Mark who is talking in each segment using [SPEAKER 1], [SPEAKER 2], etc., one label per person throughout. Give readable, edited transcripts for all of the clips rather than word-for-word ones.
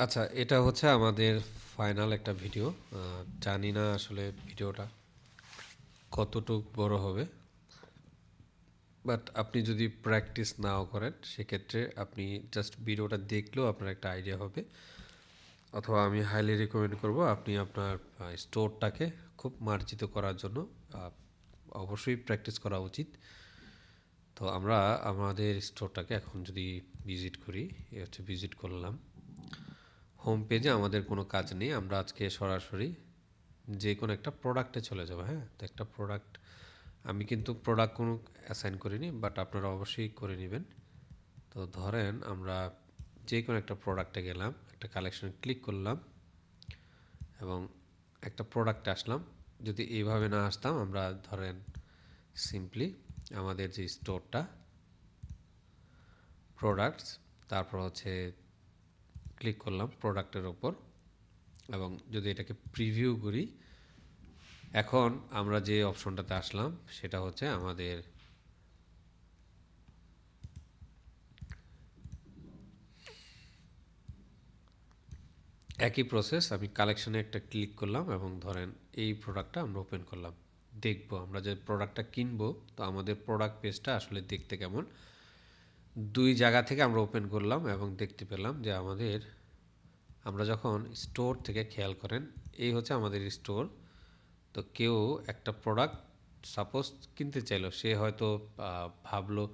[SPEAKER 1] আচ্ছা, এটা হচ্ছে আমাদের ফাইনাল একটা ভিডিও। জানি না আসলে ভিডিওটা কতটুক বড় হবে, বাট আপনি যদি প্র্যাকটিস নাও করেন সেক্ষেত্রে আপনি জাস্ট ভিডিওটা দেখলেও আপনার একটা আইডিয়া হবে। অথবা আমি হাইলি রিকমেন্ড করব আপনি আপনার স্টোরটাকে খুব মার্জিত করার জন্য আহ, অবশ্যই প্র্যাকটিস করা উচিত। তো আমরা আমাদের স্টোরটাকে এখন যদি ভিজিট করি, এ হচ্ছে ভিজিট করলাম। হোম পেজে আমাদের কোনো কাজ নেই, আমরা আজকে সরাসরি যে কোনো একটা প্রোডাক্টে চলে যাবো। হ্যাঁ, তো একটা প্রোডাক্ট, আমি কিন্তু প্রোডাক্ট কোনো অ্যাসাইন করিনি, বাট আপনারা অবশ্যই করে নেবেন। তো ধরেন আমরা যে কোনো একটা প্রোডাক্টে গেলাম, একটা কালেকশন ক্লিক করলাম এবং একটা প্রোডাক্টে আসলাম। যদি এইভাবে না আসতাম, আমরা ধরেন সিম্পলি আমাদের যে স্টোরটা, প্রোডাক্টস, তারপর হচ্ছে ক্লিক করলাম প্রোডাক্টের ওপর এবং যদি এটাকে প্রিভিউ করি, এখন আমরা যে অপশনটাতে আসলাম সেটা হচ্ছে আমাদের একই প্রসেস। আমি কালেকশনে একটা ক্লিক করলাম এবং ধরেন এই প্রোডাক্টটা আমরা ওপেন করলাম। দেখবো আমরা যে প্রোডাক্টটা কিনবো, তো আমাদের প্রোডাক্ট পেজটা আসলে দেখতে কেমন। দুই জায়গা থেকে আমরা ওপেন করলাম এবং দেখতে পেলাম যে আমরা যখন স্টোর থেকে, খেয়াল করেন, এই হচ্ছে আমাদের স্টোর। তো কেউ একটা প্রোডাক্ট সাপোজ কিনতে চাইলো, সে হয়তো ভাবলো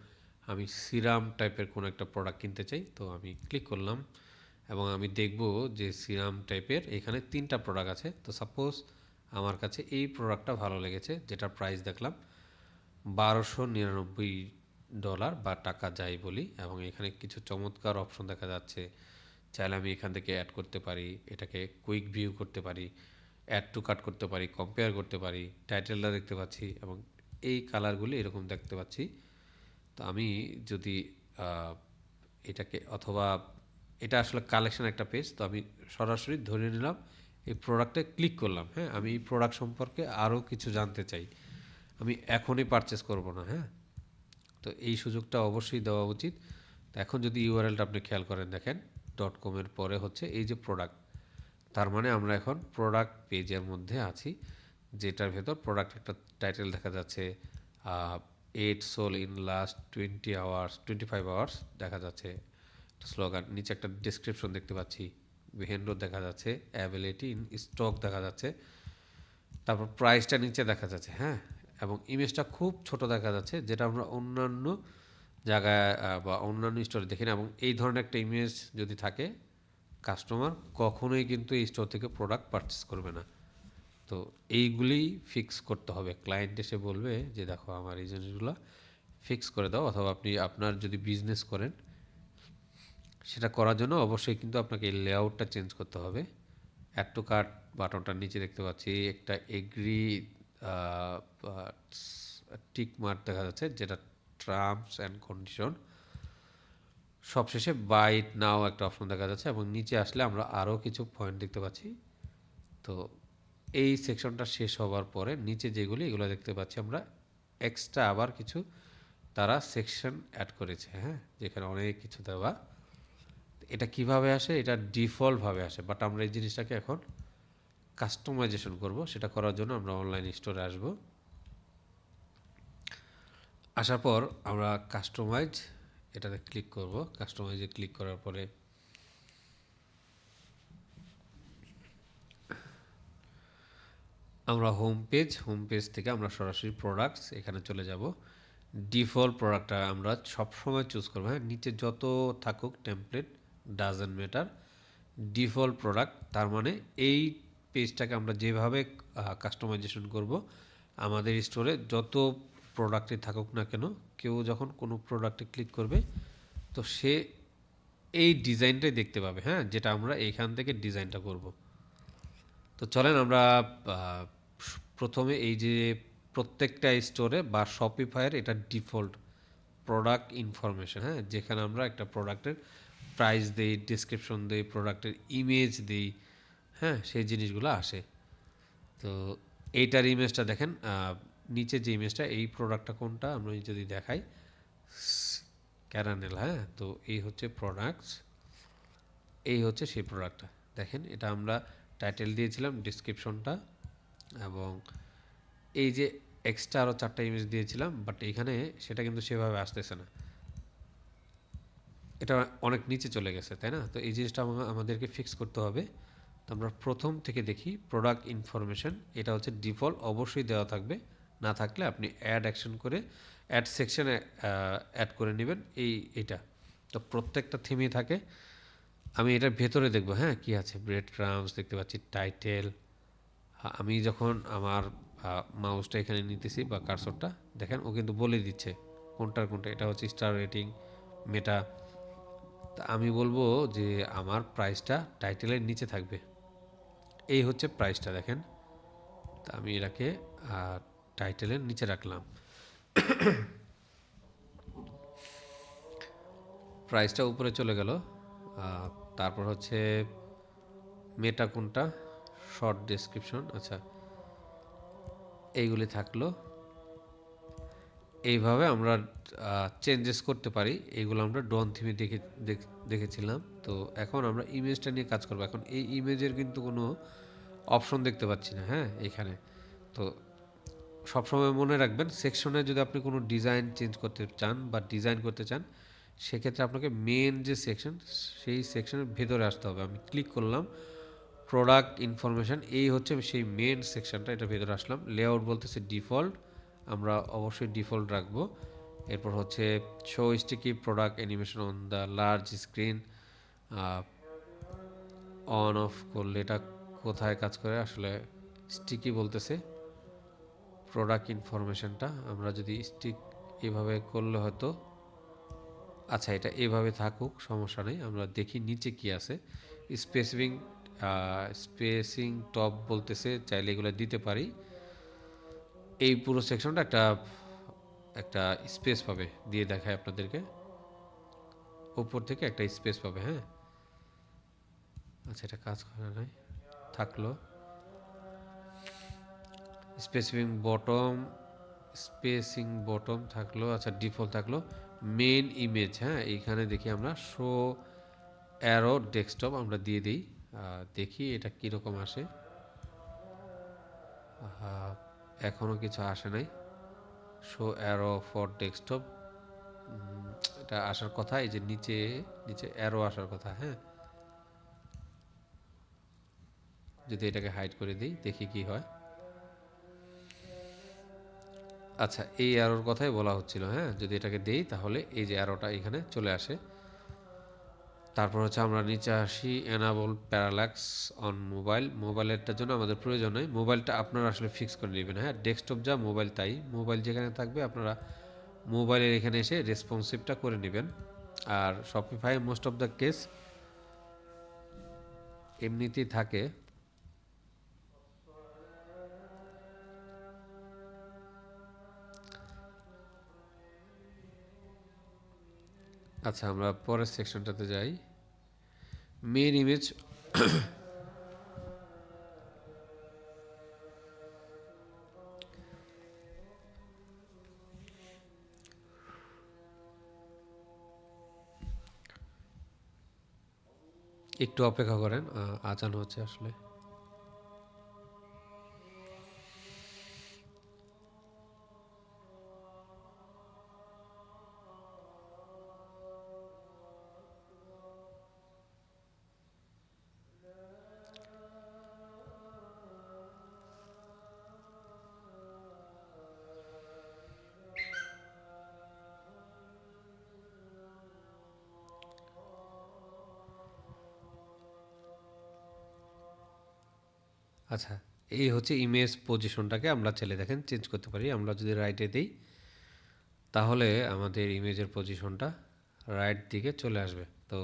[SPEAKER 1] আমি সিরাম টাইপের কোনো একটা প্রোডাক্ট কিনতে চাই। তো আমি ক্লিক করলাম এবং আমি দেখব যে সিরাম টাইপের এখানে তিনটা প্রোডাক্ট আছে। তো সাপোজ আমার কাছে এই প্রোডাক্টটা ভালো লেগেছে, যেটার প্রাইস দেখলাম $1299 বা টাকা যাই বলি, এবং এখানে কিছু চমৎকার অপশন দেখা যাচ্ছে। চাইলে আমি এখান থেকে অ্যাড করতে পারি, এটাকে কুইক ভিউ করতে পারি, অ্যাড টু কার্ট করতে পারি, কম্পেয়ার করতে পারি, টাইটেলটা দেখতে পাচ্ছি এবং এই কালারগুলি এরকম দেখতে পাচ্ছি। তো আমি যদি আহ, এটাকে, অথবা এটা আসলে কালেকশন একটা পেজ, তো আমি সরাসরি ধরে নিলাম এই প্রোডাক্টে ক্লিক করলাম। হ্যাঁ, আমি এই প্রোডাক্ট সম্পর্কে আরও কিছু জানতে চাই, আমি এখনই পারচেস করব না। হ্যাঁ, তো এই সুযোগটা অবশ্যই দেওয়া উচিত। তো এখন যদি ইউআরএলটা আপনি খেয়াল করেন, দেখেন .com-এর পরে হচ্ছে এই যে প্রোডাক্ট, তার মানে আমরা এখন প্রোডাক্ট পেজের মধ্যে আছি, যেটার ভেতর প্রোডাক্ট একটা টাইটেল দেখা যাচ্ছে, 8 sold in last 20 hours, 25 hours দেখা যাচ্ছে স্লোগান, নিচে একটা ডিসক্রিপশন দেখতে পাচ্ছি, ভেন্ডর দেখা যাচ্ছে, অ্যাভেলেবিলিটি ইন স্টক দেখা যাচ্ছে, তারপর প্রাইসটা নিচে দেখা যাচ্ছে। হ্যাঁ, এবং ইমেজটা খুব ছোট দেখা যাচ্ছে, যেটা আমরা অন্যান্য জায়গায় বা অন্যান্য স্টোরে দেখি না। এবং এই ধরনের একটা ইমেজ যদি থাকে, কাস্টমার কখনোই কিন্তু এই স্টোর থেকে প্রোডাক্ট পারচেস করবে না। তো এইগুলি ফিক্স করতে হবে। ক্লায়েন্ট এসে বলবে যে দেখো আমার এই জিনিসগুলো ফিক্স করে দাও, অথবা আপনি আপনার যদি বিজনেস করেন, সেটা করার জন্য অবশ্যই কিন্তু আপনাকে এই লেআউটটা চেঞ্জ করতে হবে। অ্যাড টু কার্ট বাটনটার নিচে দেখতে পাচ্ছি একটা এগ্রি টিক মার্ক দেখা যাচ্ছে, যেটা টার্মস অ্যান্ড কন্ডিশন। সবশেষে বাইট নাও একটা অপশন দেখা যাচ্ছে এবং নিচে আসলে আমরা আরও কিছু পয়েন্ট দেখতে পাচ্ছি। তো এই সেকশনটা শেষ হওয়ার পরে নিচে যেগুলি, এগুলো দেখতে পাচ্ছি আমরা এক্সট্রা আবার কিছু তারা সেকশন অ্যাড করেছে। হ্যাঁ, যেখানে অনেক কিছু দেওয়া। এটা কিভাবে আসে? এটা ডিফল্টভাবে আসে, বাট আমরা এই জিনিসটাকে এখন কাস্টমাইজেশন করব। সেটা করার জন্য আমরা অনলাইন স্টোরে আসব। আসার পর আমরা কাস্টমাইজ এটাতে ক্লিক করব। কাস্টমাইজে ক্লিক করার পরে আমরা হোম পেজ থেকে আমরা সরাসরি প্রোডাক্টস এখানে চলে যাব। ডিফল্ট প্রোডাক্টটা আমরা সবসময় চুজ করবো। হ্যাঁ, নিচে যত থাকুক template doesn't matter, default product, তার মানে এই পেজটাকে আমরা যেভাবে কাস্টমাইজেশন করব, আমাদের স্টোরে যত প্রোডাক্টে থাকুক না কেন, কেউ যখন কোনো প্রোডাক্টে ক্লিক করবে, তো সে এই ডিজাইনটাই দেখতে পাবে। হ্যাঁ, যেটা আমরা এইখান থেকে ডিজাইনটা করব। তো চলেন আমরা প্রথমে এই যে প্রত্যেকটা স্টোরে বা শপিফাইয়ের এটা ডিফল্ট প্রোডাক্ট ইনফরমেশন, হ্যাঁ, যেখানে আমরা একটা প্রোডাক্টের প্রাইস দিই, ডিসক্রিপশন দিই, প্রোডাক্টের ইমেজ দিই। হ্যাঁ, সেই জিনিসগুলো আসে। তো এইটার ইমেজটা দেখেন, নিচে যে ইমেজটা, এই প্রোডাক্টটা কোনটা আমরা যদি দেখাই, ক্যারানেল। হ্যাঁ, তো এই হচ্ছে প্রোডাক্টস। এই হচ্ছে সেই প্রোডাক্টটা। দেখেন এটা আমরা টাইটেল দিয়েছিলাম, ডেসক্রিপশনটা, এবং এই যে এক্সট্রা আরও 4টা ইমেজ দিয়েছিলাম, বাট এখানে সেটা কিন্তু সেভাবে আসতেছে না, এটা অনেক নিচে চলে গেছে, তাই না? তো এই জিনিসটা আমাদেরকে ফিক্স করতে হবে। তো আমরা প্রথম থেকে দেখি প্রোডাক্ট ইনফরমেশন, এটা হচ্ছে ডিফল্ট, অবশ্যই দেওয়া থাকবে, না থাকলে আপনি অ্যাড অ্যাকশন করে অ্যাড সেকশনে অ্যাড করে নেবেন। এইটা তো প্রত্যেকটা থিমই থাকে। আমি এটার ভেতরে দেখব, হ্যাঁ কি আছে, ব্রেড ক্রামস দেখতে পাচ্ছি, টাইটেল। আমি যখন আমার মাউসটা এখানে নিতেছি বা কার্সরটা, দেখেন ও কিন্তু বলে দিচ্ছে কোনটার কোনটা। এটা হচ্ছে স্টার রেটিং, মেটা। তা আমি বলবো যে আমার প্রাইসটা টাইটেলের নিচে থাকবে, এই হচ্ছে প্রাইসটা, দেখেন। তা আমি এটাকে টাইটেলের নিচে রাখলাম। প্রাইসটা উপরে চলে গেল। তারপর হচ্ছে মেটা কোনটা, শর্ট ডেসক্রিপশন, আচ্ছা এইগুলি থাকলো। এইভাবে আমরা চেঞ্জেস করতে পারি। এইগুলো আমরা ডন থিমে দেখেছিলাম। তো এখন আমরা ইমেজটা নিয়ে কাজ করবো। এখন এই ইমেজের কিন্তু কোনো অপশন দেখতে পাচ্ছি না, হ্যাঁ এখানে। তো সবসময় মনে রাখবেন, সেকশনে যদি আপনি কোনো ডিজাইন চেঞ্জ করতে চান বা ডিজাইন করতে চান, সেক্ষেত্রে আপনাকে মেন যে সেকশন, সেই সেকশনের ভেতরে আসতে হবে। আমি ক্লিক করলাম প্রোডাক্ট ইনফরমেশান, এই হচ্ছে সেই মেন সেকশনটা, এটা ভেতরে আসলাম। লেআউট বলতেছে ডিফল্ট, আমরা অবশ্যই ডিফল্ট রাখবো। এরপর হচ্ছে show sticky product animation on the large screen, on of করলে এটা কোথায় কাজ করে আসলে, স্টিকি বলতেছে প্রোডাক্ট ইনফরমেশনটা। আমরা যদি স্টিক এভাবে করলে হয়তো, আচ্ছা এটা এভাবে থাকুক, সমস্যা নেই। আমরা দেখি নিচে কি আছে। স্পেসিফিং স্পেসিং টপ বলতেছে, চাইলে এগুলো দিতে পারি। এই পুরো সেকশনটা একটা একটা স্পেস পাবে, দিয়ে দেখায় আপনাদেরকে, উপর থেকে একটা স্পেস পাবে, হ্যাঁ। আচ্ছা এটা কাজ করে নাই, থাকলো। স্পেসিং বটম থাকলো, আচ্ছা ডিফল্ট থাকলো। মেন ইমেজ, হ্যাঁ এইখানে দেখি আমরা শো অ্যারো ডেস্কটপ আমরা দিয়ে দিই, দেখি এটা কীরকম আসে। এখনও কিছু আসে নাই। শো অ্যারো ফর ডেস্কটপ, এটা আসার কথা, এই যে নিচে নিচে অ্যারো আসার কথা, হ্যাঁ। যদি এটাকে হাইড করে দিই, দেখি কি হয়। আচ্ছা এই অ্যারোর কথাই বলা হচ্ছিল, হ্যাঁ। যদি এটাকে দেই তাহলে এই যে অ্যারোটা এখানে চলে আসে। তারপর হচ্ছে আমরা নিচে আসি, এনাবল প্যারাল্যাক্স অন মোবাইল। মোবাইলেরটার জন্য আমাদের প্রয়োজন নেই, মোবাইলটা আপনারা আসলে ফিক্স করে নেবেন, হ্যাঁ। ডেস্কটপ যা, মোবাইল তাই। মোবাইল যেখানে থাকবে আপনারা মোবাইলের এখানে এসে রেসপন্সিভটা করে নেবেন। আর Shopify most of the case এমনিতেই থাকে। আচ্ছা আমরা পরের সেকশনটাতে যাই, মেন ইমেজ। একটু অপেক্ষা করেন, আজান হচ্ছে আসলে। আচ্ছা এই হচ্ছে ইমেজ পজিশনটাকে আমরা চাইলে দেখেন চেঞ্জ করতে পারি। আমরা যদি রাইটে দিই তাহলে আমাদের ইমেজের পজিশনটা রাইট দিকে চলে আসবে। তো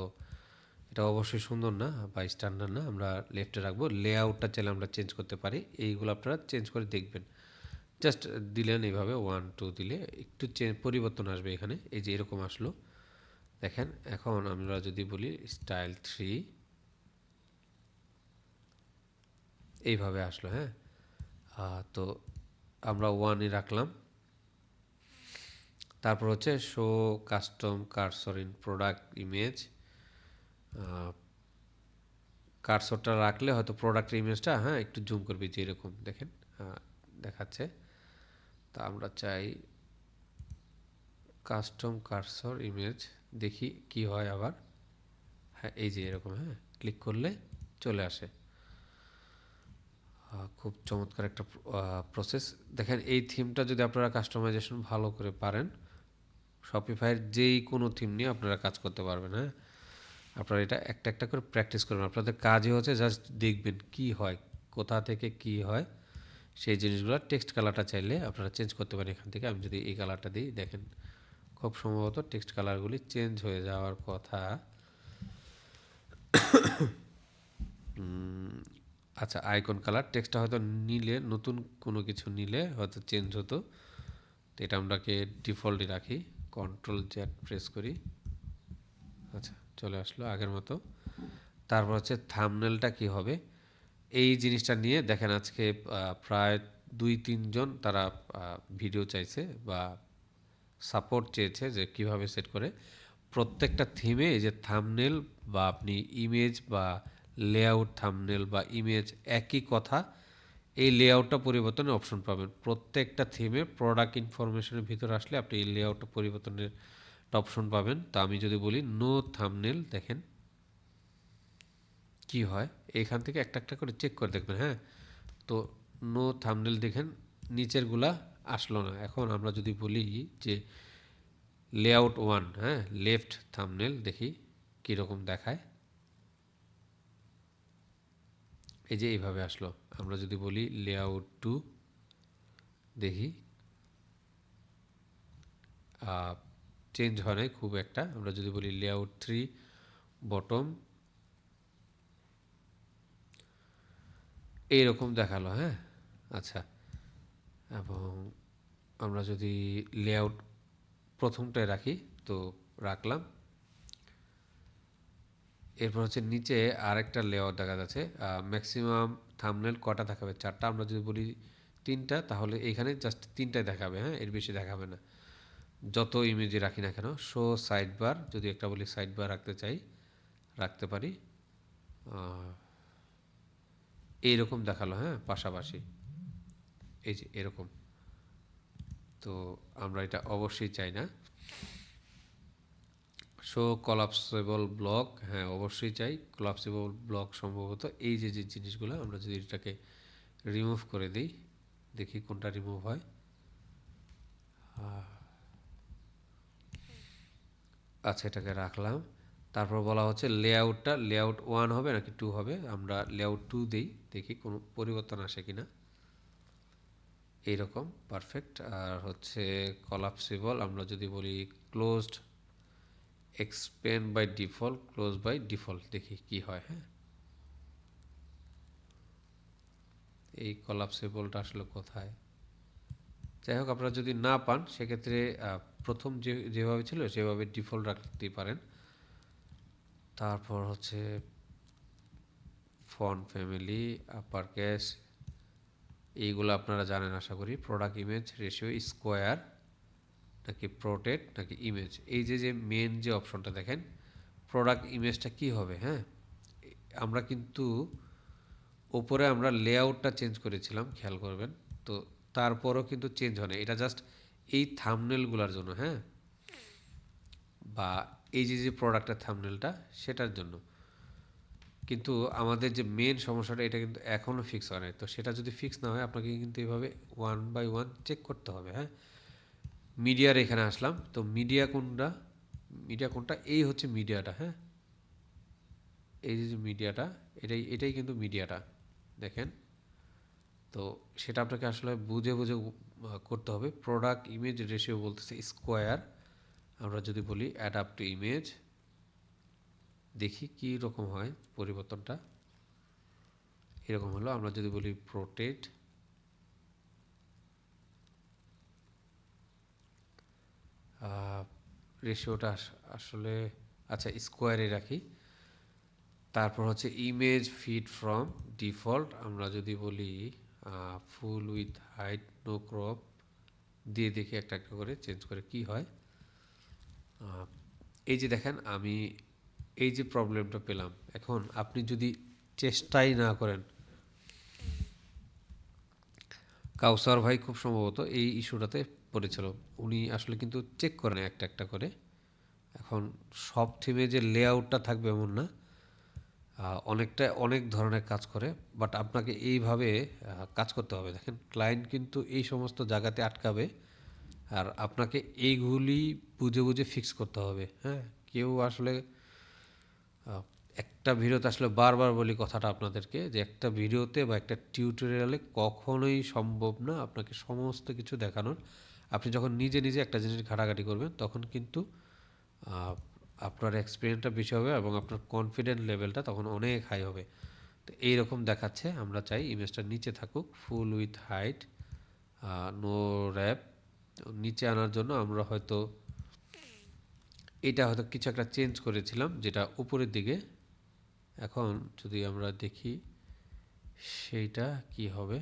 [SPEAKER 1] এটা অবশ্যই সুন্দর না বা স্ট্যান্ডার্ড না, আমরা লেফটে রাখবো। লেআউটটা চাইলে আমরা চেঞ্জ করতে পারি, এইগুলো আপনারা চেঞ্জ করে দেখবেন। জাস্ট দিলেন এইভাবে 1 2 দিলে একটু পরিবর্তন আসবে এখানে, এই যে এরকম আসলো দেখেন। এখন আমরা যদি বলি স্টাইল 3, এইভাবে আসলো, হ্যাঁ। তো আমরা 1-ই রাখলাম। তারপর হচ্ছে show custom cursor in product image, কার্সরটা রাখলে হয়তো প্রোডাক্টের ইমেজটা হ্যাঁ একটু জুম করবে, যে এরকম দেখেন দেখাচ্ছে। তা আমরা চাই কাস্টম কার্সর ইমেজ, দেখি কি হয় আবার। হ্যাঁ এই যে এরকম, হ্যাঁ ক্লিক করলে চলে আসে। খুব চমৎকার একটা প্রসেস। দেখেন এই থিমটা যদি আপনারা কাস্টমাইজেশন ভালো করে পারেন, শপিফাইয়ের যেই কোনো থিম নিয়ে আপনারা কাজ করতে পারবেন। হ্যাঁ আপনারা এটা একটা একটা করে প্র্যাকটিস করবেন। আপনাদের কাজই হচ্ছে জাস্ট দেখবেন কি হয়, কোথা থেকে কি হয় সেই জিনিসগুলো। টেক্সট কালারটা চাইলে আপনারা চেঞ্জ করতে পারেন এখান থেকে। আমি যদি এই কালারটা দিই, দেখেন খুব সম্ভবত টেক্সট কালারগুলি চেঞ্জ হয়ে যাওয়ার কথা। আচ্ছা আইকন কালার টেক্সটটা হয়তো নিলে, নতুন কোনো কিছু নিলে হয়তো চেঞ্জ হতো। তো এটা আমরাকে ডিফল্টই রাখি, কন্ট্রোল জেড প্রেস করি। আচ্ছা চলে আসলো আগের মতো। তারপর হচ্ছে থাম্বনেলটা কি হবে এই জিনিসটা নিয়ে দেখেন আজকে প্রায় 2-3 জন তারা ভিডিও চাইছে বা সাপোর্ট চেয়েছে যে কিভাবে সেট করে প্রত্যেকটা থিমে এই যে থাম্বনেল বা আপনি ইমেজ বা লেআউট, থাম্বনেল বা ইমেজ একই কথা, এই লেআউটটা পরিবর্তনের অপশন পাবেন প্রত্যেকটা থিমে। প্রোডাক্ট ইনফরমেশনের ভিতরে আসলে আপনি এই লেআউটটা পরিবর্তনের অপশন পাবেন। তো আমি যদি বলি নো থাম্বনেল, দেখেন কি হয়। এখান থেকে একটা একটা করে চেক করে দেখবেন। হ্যাঁ তো নো থাম্বনেল দেখেন নিচেরগুলা আসলো না। এখন আমরা যদি বলি যে লেআউট ওয়ান, হ্যাঁ লেফট থাম্বনেল, দেখি কীরকম দেখায়। এই যে এইভাবে আসলো। আমরা যদি বলি লেআউট টু, দেখি চেঞ্জ হয় নাই খুব একটা। আমরা যদি বলি লেআউট থ্রি বটম, এইরকম দেখালো। হ্যাঁ আচ্ছা, এবং আমরা যদি লেআউট প্রথমটায় রাখি, তো রাখলাম। এরপর হচ্ছে নিচে আরেকটা লেআউট দেখা যাচ্ছে। ম্যাক্সিমাম থাম্বনেল কটা দেখাবে, 4টা। আমরা যদি বলি 3টা, তাহলে এখানে জাস্ট 3টাই দেখাবে। হ্যাঁ এর বেশি দেখাবে না যত ইমেজে রাখি না কেন। শো সাইড বার, যদি একটা বলি সাইড বার রাখতে চাই, রাখতে পারি। এইরকম দেখালো, হ্যাঁ পাশাপাশি এই যে এরকম। তো আমরা এটা অবশ্যই চাই না। শো কলাপসেবল ব্লক, হ্যাঁ অবশ্যই চাই কলাপসেবল ব্লক। সম্ভবত এই যে যে জিনিসগুলো, আমরা যদি এটাকে রিমুভ করে দিই, দেখি কোনটা রিমুভ হয়। আচ্ছা এটাকে রাখলাম। তারপর বলা হচ্ছে লেআউটটা লেআউট ওয়ান হবে নাকি টু হবে। আমরা লেআউট টু দিই, দেখি কোনো পরিবর্তন আসে কিনা। এইরকম পারফেক্ট। আর হচ্ছে কলাপসিবল, আমরা যদি বলি closed, expand by default, close by default, দেখি কি হয়। হ্যাঁ এই কলাপসিবলটা আসলে কোথায়। যাই হোক আপনারা যদি না পান সেক্ষেত্রে প্রথম যেভাবে ছিল সেভাবে ডিফল্ট রাখতেই পারেন। তারপর হচ্ছে ফন্ট ফ্যামিলি, আপার কেস, এইগুলো আপনারা জানেন আশা করি। প্রোডাক্ট ইমেজ রেশিও, স্কোয়ার নাকি প্রোটেক্ট নাকি ইমেজ। এই যে যে মেন যে অপশনটা দেখেন প্রোডাক্ট ইমেজটা কি হবে। হ্যাঁ আমরা কিন্তু ওপরে আমরা লেআউটটা চেঞ্জ করেছিলাম, খেয়াল করবেন। তো তারপরও কিন্তু চেঞ্জ হয় না, এটা জাস্ট এই থাম্বনেলগুলোর জন্য। হ্যাঁ বা এই যে যে প্রোডাক্টের থাম্বনেলটা সেটার জন্য। কিন্তু আমাদের যে মেন সমস্যাটা এটা কিন্তু এখনও ফিক্স হয় নাই। তো সেটা যদি ফিক্স না হয় আপনাকে কিন্তু এইভাবে ওয়ান বাই ওয়ান চেক করতে হবে। হ্যাঁ মিডিয়ার এখানে আসলাম। তো মিডিয়া কোনটা, মিডিয়া কোনটা, এই হচ্ছে মিডিয়াটা। হ্যাঁ এই যে মিডিয়াটা, এটাই এটাই কিন্তু মিডিয়াটা দেখেন। তো সেটা আপনাকে আসলে বুঝে বুঝে করতে হবে। প্রোডাক্ট ইমেজ রেশিও বলতেছে স্কোয়ার। আমরা যদি বলি অ্যাডাপ্ট টু ইমেজ, দেখি কী রকম হয় পরিবর্তনটা। এরকম হলো। আমরা যদি বলি প্রোটেক্ট, রেশিওটা আসলে আচ্ছা স্কোয়ারে রাখি। তারপর হচ্ছে ইমেজ ফিড ফ্রম ডিফল্ট, আমরা যদি বলি ফুল উইথ হাইট নো ক্রপ দিয়ে দেখি একটা একটা করে চেঞ্জ করে কি হয়। এই যে দেখেন আমি এই যে প্রবলেমটা পেলাম। এখন আপনি যদি চেষ্টাই না করেন। কাউসার ভাই খুব সম্ভবত এই ইস্যুটাতে পড়েছিল। উনি আসলে কিন্তু চেক করেন একটা একটা করে। এখন সব থিমে যে লেআউটটা থাকবে এমন না, অনেকটা অনেক ধরনের কাজ করে। বাট আপনাকে এইভাবে কাজ করতে হবে। দেখেন ক্লায়েন্ট কিন্তু এই সমস্ত জায়গাতে আটকাবে, আর আপনাকে এইগুলি বুঝে বুঝে ফিক্স করতে হবে। হ্যাঁ, কেউ আসলে আহ, একটা ভিডিওতে আসলে বারবার বলি কথাটা আপনাদেরকে, যে একটা ভিডিওতে বা একটা টিউটোরিয়ালে কখনোই সম্ভব না আপনাকে সমস্ত কিছু দেখানোর। আপনি যখন নিজে নিজে একটা জিনিস ঘাটাঘাটি করবেন তখন কিন্তু আহ, আপনার এক্সপিরিয়েন্সটা বেশি হবে এবং আপনার কনফিডেন্ট লেভেলটা তখন অনেক হাই হবে। তো এইরকম দেখাচ্ছে, আমরা চাই ইমেজটা নিচে থাকুক, ফুল উইথ হাইট, নো র্যাপ। নিচে আনার জন্য আমরা হয়তো এটা হয়তো কিছু একটা চেঞ্জ করেছিলাম যেটা উপরের দিকে। এখন যদি আমরা দেখি সেইটা কি হবে,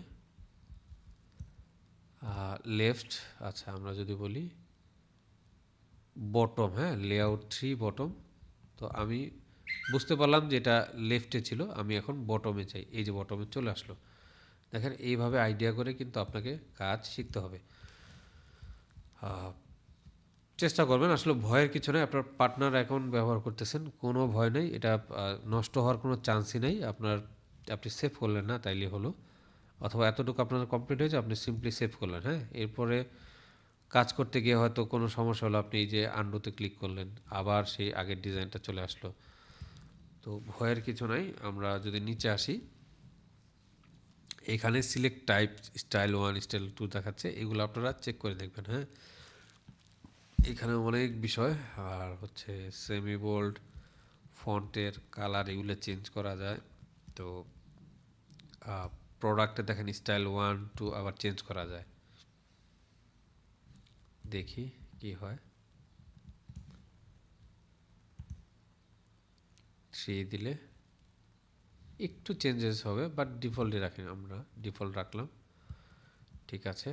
[SPEAKER 1] লেফট। আচ্ছা, আমরা যদি বলি বটম, হ্যাঁ, লেআউট 3 বটম। তো আমি বুঝতে পারলাম যে এটা লেফটে ছিল, আমি এখন বটমে চাই। এই যে বটমে চলে আসলো। দেখেন এইভাবে আইডিয়া করে কিন্তু আপনাকে কাজ শিখতে হবে। আহ, চেষ্টা করবেন, আসলে ভয়ের কিছু নেই। আপনার পার্টনার অ্যাকাউন্ট ব্যবহার করতেছেন, কোনো ভয় নেই। এটা নষ্ট হওয়ার কোনো চান্সই নেই। আপনি সেভ করলেন না তাইলে হলো, অথবা এতটুকু আপনার কমপ্লিট হয়েছে আপনি সিম্পলি সেভ করলেন। হ্যাঁ, এরপরে কাজ করতে গিয়ে হয়তো কোনো সমস্যা হলো, আপনি এই যে আন্ডুতে ক্লিক করলেন, আবার সেই আগের ডিজাইনটা চলে আসলো। তো ভয়ের কিছু নাই। আমরা যদি নিচে আসি, এখানে সিলেক্ট টাইপ, স্টাইল 1 স্টাইল 2 দেখাচ্ছে, এগুলো আপনারা চেক করে দেখবেন। হ্যাঁ, এখানে অনেক বিষয়। আর হচ্ছে সেমি বোল্ড, ফন্টের কালার এগুলো চেঞ্জ করা যায়। তো প্রোডাক্টে দেখেন স্টাইল 1 2 আবার চেঞ্জ করা যায়। দেখি কি হয়। 3 দিলে একটু চেঞ্জেস হবে, বাট ডিফল্টে রাখি, আমরা ডিফল্ট রাখলাম। ঠিক আছে।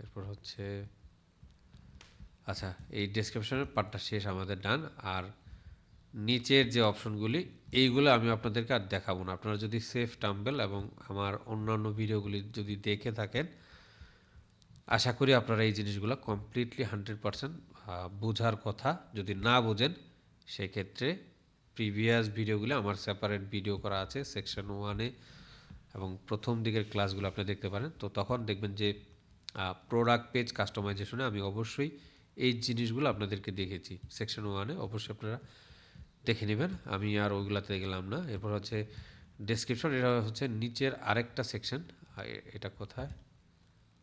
[SPEAKER 1] এরপর হচ্ছে, আচ্ছা, এই ডেসক্রিপশনের পার্টটা শেষ, আমাদের ডান। আর নিচের যে অপশনগুলি, এইগুলো আমি আপনাদেরকে আর দেখাবো না। আপনারা যদি সেফ টাম্বেল এবং আমার অন্যান্য ভিডিওগুলি যদি দেখে থাকেন, আশা করি আপনারা এই জিনিসগুলো কমপ্লিটলি 100% বোঝার কথা। যদি না বোঝেন সেক্ষেত্রে প্রিভিয়াস ভিডিওগুলো আমার সেপারেট ভিডিও করা আছে সেকশন 1-এ, এবং প্রথম দিকের ক্লাসগুলো আপনি দেখতে পারেন। তো তখন দেখবেন যে প্রোডাক্ট পেজ কাস্টমাইজেশনে আমি অবশ্যই এই জিনিসগুলো আপনাদেরকে দেখেছি সেকশন 1-এ, অবশ্যই আপনারা দেখে নেবেন। আমি আর ওইগুলাতে গেলাম না। এরপর হচ্ছে ডেসক্রিপশন, এটা হচ্ছে নিচের আরেকটা সেকশন। এটা কোথায়,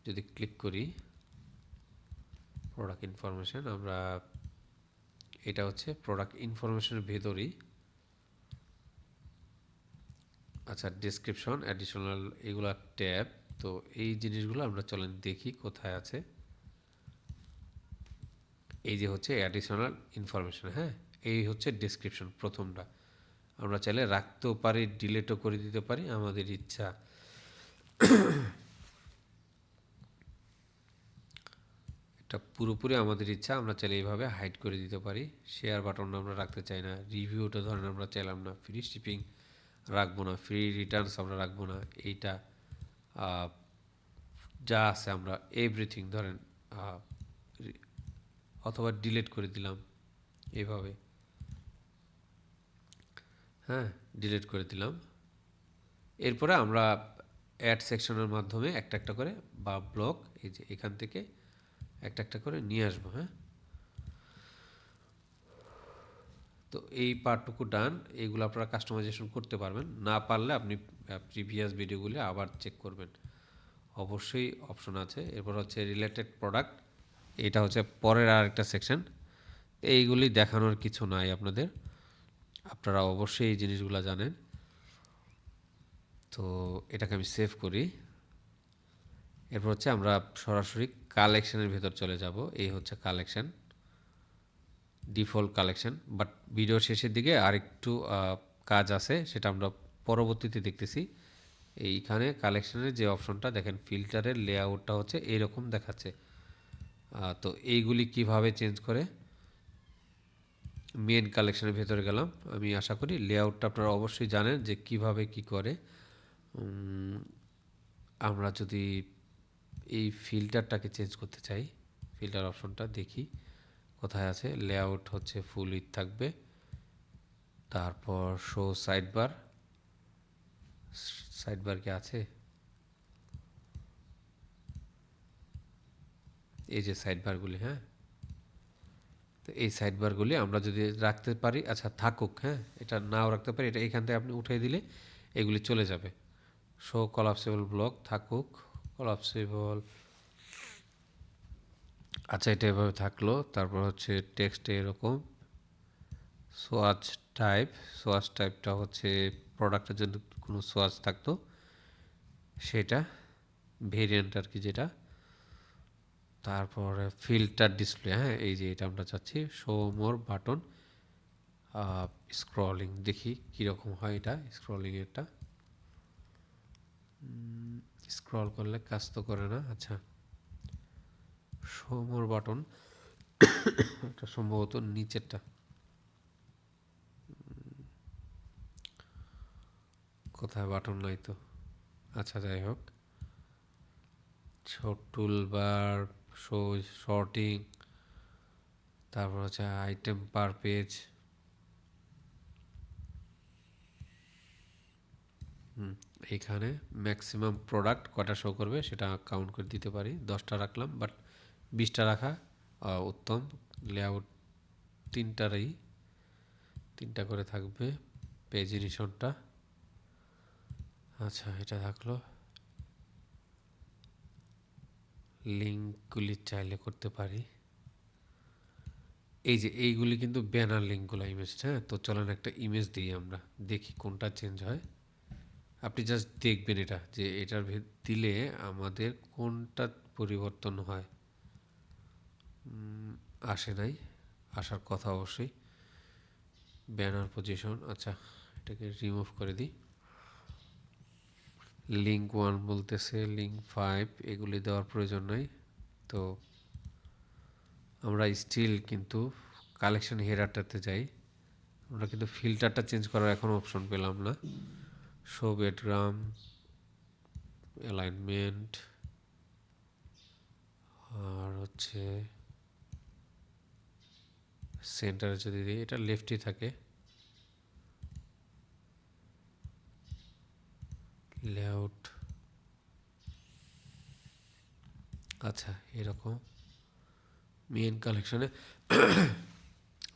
[SPEAKER 1] যদি ক্লিক করি প্রোডাক্ট ইনফরমেশন, আমরা এটা হচ্ছে প্রোডাক্ট ইনফরমেশনের ভেতরেই। আচ্ছা, ডেসক্রিপশন, অ্যাডিশনাল, এগুলা ট্যাব। তো এই জিনিসগুলো আমরা চলেন দেখি কোথায় আছে। এই যে হচ্ছে অ্যাডিশনাল ইনফরমেশন। হ্যাঁ, এই হচ্ছে ডেসক্রিপশন প্রথমটা। আমরা চাইলে রাখতেও পারি, ডিলেটও করে দিতে পারি, আমাদের ইচ্ছা। এটা পুরোপুরি আমাদের ইচ্ছা, আমরা চাইলে এইভাবে হাইড করে দিতে পারি। শেয়ার বাটন আমরা রাখতে চাই না, রিভিউটা ধরেন আমরা চাইলাম না, ফ্রি শিপিং রাখবো না, ফ্রি রিটার্নস আমরা রাখবো না। এইটা আহ, যা আছে আমরা এভরিথিং ধরেন, আহ, অথবা ডিলিট করে দিলাম এইভাবে। হ্যাঁ, ডিলিট করে দিলাম। এরপরে আমরা অ্যাড সেকশনের মাধ্যমে একটা একটা করে, বা ব্লক, এই যে এখান থেকে একটা একটা করে নিয়ে আসবো। হ্যাঁ, তো এই পার্টটুকু ডান। এইগুলো আপনারা কাস্টমাইজেশন করতে পারবেন, না পারলে আপনি প্রিভিয়াস ভিডিওগুলি আবার চেক করবেন, অবশ্যই অপশন আছে। এরপর হচ্ছে রিলেটেড প্রোডাক্ট, এটা হচ্ছে পরের আরেকটা সেকশন। এইগুলি দেখানোর কিছু নাই আপনাদের, আপনারা অবশ্যই এই জিনিসগুলো জানেন। তো এটাকে আমি সেভ করি। এরপর হচ্ছে আমরা সরাসরি কালেকশনের ভেতর চলে যাব। এই হচ্ছে collection, default collection. But video শেষের দিকে আরেকটু কাজ আছে, সেটা আমরা পরবর্তীতে দেখতেছি। এইখানে কালেকশনের যে অপশনটা দেখেন, ফিল্টারের লেআউটটা হচ্ছে এইরকম দেখাচ্ছে। তো এইগুলি কিভাবে চেঞ্জ করে মেন কালেকশনের ভেতরে গেলাম। আমি আশা করি লেআউটটা আপনারা অবশ্যই জানেন যে কিভাবে কি করে। উম, আমরা যদি এই ফিল্টারটাকে চেঞ্জ করতে চাই, ফিল্টার অপশনটা দেখি কোথায় আছে। লেআউট হচ্ছে ফুল উইথ থাকবে, তারপর show side bar. Side bar কি আছে? এই যে সাইড বারগুলি, হ্যাঁ। তো এই সাইড বারগুলি আমরা যদি রাখতে পারি, আচ্ছা থাকুক, হ্যাঁ, এটা নাও রাখতে পারি, এটা এখান থেকে আপনি উঠিয়ে দিলে এগুলি চলে যাবে। শো কলাপসেবল ব্লক থাকুক, কলাপসেবল, আচ্ছা এটা এভাবে থাকলো। তারপর হচ্ছে টেক্সটে এরকম সোয়াচ টাইপ, সোয়াচ টাইপটা হচ্ছে প্রোডাক্টের জন্য কোনো সোয়াচ থাকতো সেটা, ভেরিয়েন্ট আর কি যেটা। তারপরে ফিল্টার ডিসপ্লে, হ্যাঁ এই যে এটা আমরা চাচ্ছি। শো মোর বাটন স্ক্রলিং, দেখি কীরকম হয় এটা স্ক্রলিং একটা। স্ক্রল করলে কাজ তো করে না। আচ্ছা শো মোর বাটন, এটা সম্ভবত নিচেরটা, কোথায় বাটন নাই তো। আচ্ছা যাই হোক, শো টুলবার, শো শর্টিং, তারপর হচ্ছে আইটেম পার পেজ। এখানে ম্যাক্সিমাম প্রোডাক্ট কটা শো করবে সেটা কাউন্ট করে দিতে পারি। 10টা রাখলাম, বাট 20টা রাখা উত্তম। লেআউট তিনটারই তিনটা করে থাকবে। পেজ এডিশনটা, আচ্ছা এটা থাকলো। লিঙ্কগুলি চাইলে করতে পারি। এই যে এইগুলি কিন্তু ব্যানার লিঙ্কগুলো ইমেজ, হ্যাঁ। তো চলেন একটা ইমেজ দিই আমরা, দেখি কোনটা চেঞ্জ হয়। আপনি জাস্ট দেখবেন এটা, যে এটার দিলে আমাদের কোনটা পরিবর্তন হয়। আসে নাই, আসার কথা অবশ্যই। ব্যানার পজিশন, আচ্ছা এটাকে রিমুভ করে দিই। লিঙ্ক 1 বলতেছে, লিঙ্ক 5 এগুলি দেওয়ার প্রয়োজন নাই। তো আমরা স্টিল কিন্তু কালেকশন হেরারটাতে যাই, আমরা কিন্তু ফিল্টারটা চেঞ্জ করার এখনও অপশন পেলাম না। শো বেডগ্রাম, অ্যালাইনমেন্ট, আর হচ্ছে সেন্টারে যদি দিই, এটা লেফটই থাকে। লেআউট, আচ্ছা এরকম। মেন কালেকশনে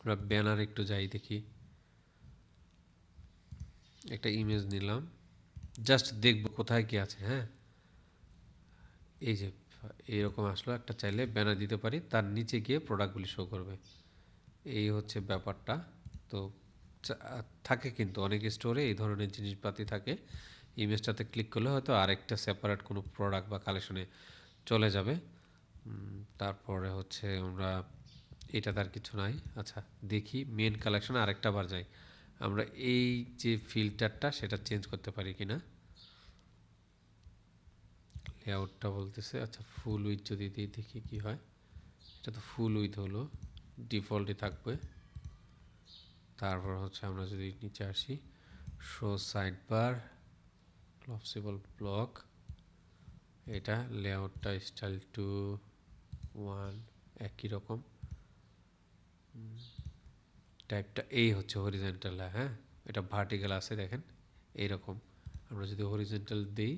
[SPEAKER 1] আমরা ব্যানার একটু যাই দেখি। একটা ইমেজ নিলাম, জাস্ট দেখব কোথায় কি আছে, হ্যাঁ। এই যে এইরকম আসলো একটা, চাইলে ব্যানার দিতে পারি, তার নিচে গিয়ে প্রোডাক্টগুলি শো করবে। এই হচ্ছে ব্যাপারটা। তো থাকে কিন্তু অনেক স্টোরে এই ধরনের জিনিসপাতি থাকে। ইমেজটাতে ক্লিক করলে হয়তো আরেকটা সেপারেট কোনো প্রোডাক্ট বা কালেকশনে চলে যাবে। তারপরে হচ্ছে আমরা, এটা তার কিছু নাই। আচ্ছা দেখি মেন কালেকশনে আরেকটা বার যাই, আমরা এই যে ফিল্টারটা সেটা চেঞ্জ করতে পারি কি না। লেআউটটা বলতেছে, আচ্ছা ফুল উইথ যদি দিই দেখি কি হয়। এটা তো ফুল উইথ হলো, ডিফল্টই থাকবে। তারপর হচ্ছে আমরা যদি নিচে আসি, show side bar, flexible block, এটা লেআউটটা স্টাইল টু 1 একই রকম। টাইপটা এই হচ্ছে হরিজেন্টাল, হ্যাঁ। এটা ভার্টিক্যাল আছে দেখেন এইরকম। আমরা যদি হরিজেন্টাল দিই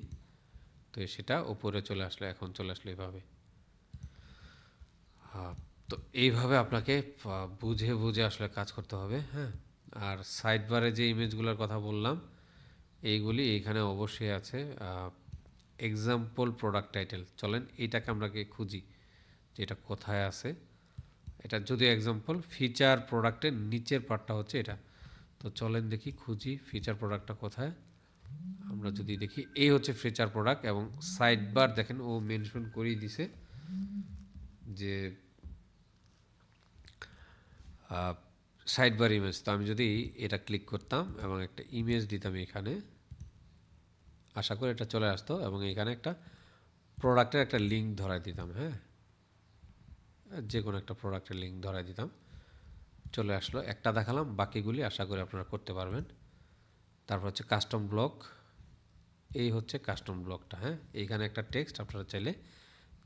[SPEAKER 1] তো সেটা উপরে চলে আসলো, এখন চলে আসলো এইভাবে। তো এইভাবে আপনাকে বুঝে বুঝে আসলে কাজ করতে হবে, হ্যাঁ। আর সাইড বারে যে ইমেজগুলোর কথা বললাম এইগুলি এইখানে অবশ্যই আছে। এক্সাম্পল প্রোডাক্ট টাইটেল, চলেন এইটাকে আমরা খুঁজি যে এটা কোথায় আছে। এটা যদি এক্সাম্পল ফিচার প্রোডাক্টের নিচের পার্টটা হচ্ছে এটা। তো চলেন দেখি খুঁজি ফিচার প্রোডাক্টটা কোথায়। আমরা যদি দেখি এই হচ্ছে ফিচার প্রোডাক্ট, এবং সাইড বার দেখেন ও মেনশন করেই দিছে যে সাইড বার ইমেজ। তো আমি যদি এটা ক্লিক করতাম এবং একটা ইমেজ দিতাম এখানে, আশা করি এটা চলে আসতো, এবং এখানে একটা প্রোডাক্টের একটা লিঙ্ক ধরাই দিতাম, হ্যাঁ, যে কোনো একটা প্রোডাক্টের লিঙ্ক ধরাই দিতাম। চলে আসলো, একটা দেখালাম, বাকিগুলি আশা করি আপনারা করতে পারবেন। তারপর হচ্ছে কাস্টম ব্লক, এই হচ্ছে কাস্টম ব্লকটা। হ্যাঁ, এইখানে একটা টেক্সট আপনারা চাইলে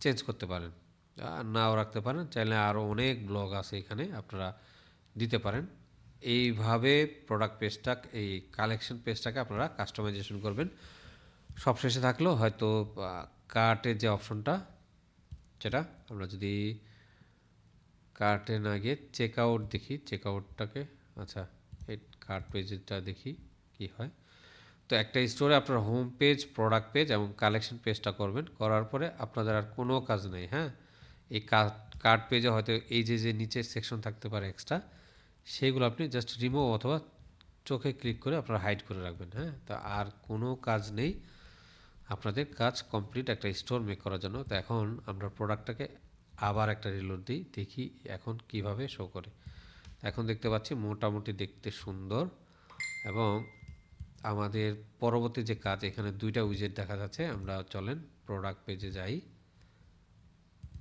[SPEAKER 1] চেঞ্জ করতে পারেন, নাও রাখতে পারেন, চাইলে আরও অনেক ব্লক আছে এখানে আপনারা দিতে পারেন। এইভাবে প্রোডাক্ট পেজটা, এই কালেকশন পেজটাকে আপনারা কাস্টমাইজেশন করবেন। সবশেষে থাকলেও হয়তো কার্টের যে অপশনটা, যেটা আমরা যদি কার্টে না গিয়ে চেক আউট দেখি, চেক আউটটাকে, আচ্ছা এই কার্ট পেজটা দেখি কি হয়। তো একটা স্টোরে আপনার হোম পেজ, প্রোডাক্ট পেজ এবং কালেকশন পেজটা করবেন, করার পরে আপনাদের আর কোনো কাজ নেই। হ্যাঁ, এই কার্ট পেজে হয়তো এই যে নিচের সেকশন থাকতে পারে এক্সট্রা, সেইগুলো আপনি জাস্ট রিমুভ অথবা চোখে ক্লিক করে আপনারা হাইড করে রাখবেন। হ্যাঁ, তো আর কোনো কাজ নেই, আপনাদের কাজ কমপ্লিট একটা স্টোর মেক করার জন্য। তো এখন আমরা প্রোডাক্টটাকে আবার একটা রিলোড দিই, দেখি এখন কিভাবে শো করে। এখন দেখতে পাচ্ছি মোটামুটি দেখতে সুন্দর। এবং আমাদের পরবর্তী যে কাজ, এখানে দুইটা উইজেট দেখা যাচ্ছে। আমরা চলেন প্রোডাক্ট পেজে যাই,